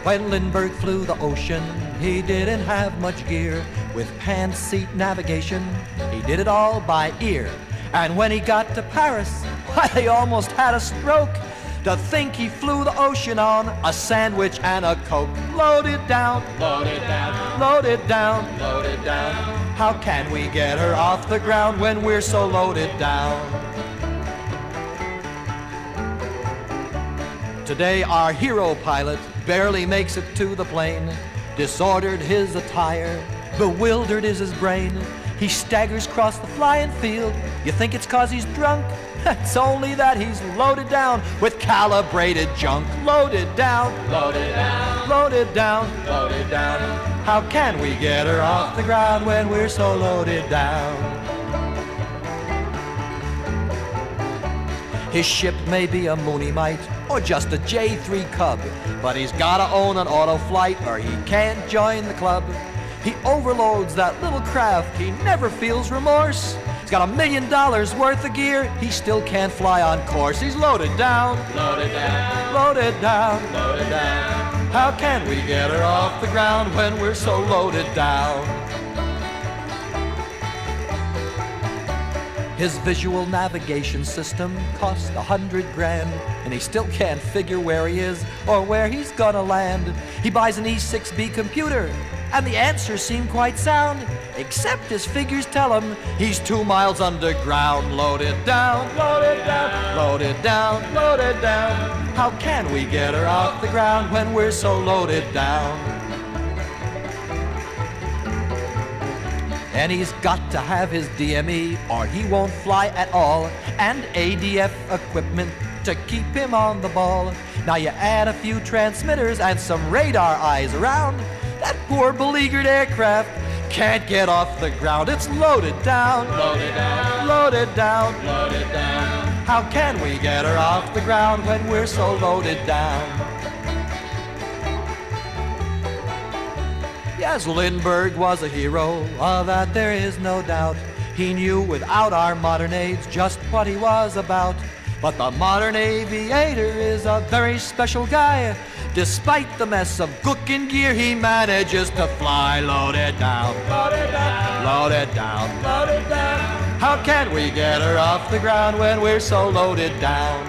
When Lindbergh flew the ocean, he didn't have much gear. With hand seat navigation, he did it all by ear. And when he got to Paris, why, they almost had a stroke to think he flew the ocean on a sandwich and a Coke. Loaded down, loaded down, loaded down, loaded down. How can we get her off the ground when we're so loaded down? Today our hero pilot barely makes it to the plane. Disordered his attire, bewildered is his brain. He staggers across the flying field. You think it's 'cause he's drunk? It's only that he's loaded down with calibrated junk. Loaded down, loaded down, loaded down, loaded down. How can we get her off the ground when we're so loaded down? His ship may be a Mooney Mite or just a J3 Cub, but he's gotta own an auto flight or he can't join the club. He overloads that little craft, he never feels remorse. He's got $1 million worth of gear, he still can't fly on course. He's loaded down, loaded down, loaded down, loaded down. How can we get her off the ground when we're so loaded down? His visual navigation system cost $100 grand, and he still can't figure where he is or where he's gonna land. He buys an E6B computer, and the answers seem quite sound, except his figures tell him he's 2 miles underground. Loaded down, loaded down, loaded down, loaded down. How can we get her off the ground when we're so loaded down? And he's got to have his DME or he won't fly at all, and ADF equipment to keep him on the ball. Now you add a few transmitters and some radar eyes around, that poor beleaguered aircraft can't get off the ground. It's loaded down, loaded down, loaded down, loaded down. How can we get her off the ground when we're so loaded down? Yes, Lindbergh was a hero, of that there is no doubt. He knew without our modern aids just what he was about. But the modern aviator is a very special guy. Despite the mess of cooking gear, he manages to fly. Loaded down, loaded down, loaded down, loaded down. How can we get her off the ground when we're so loaded down?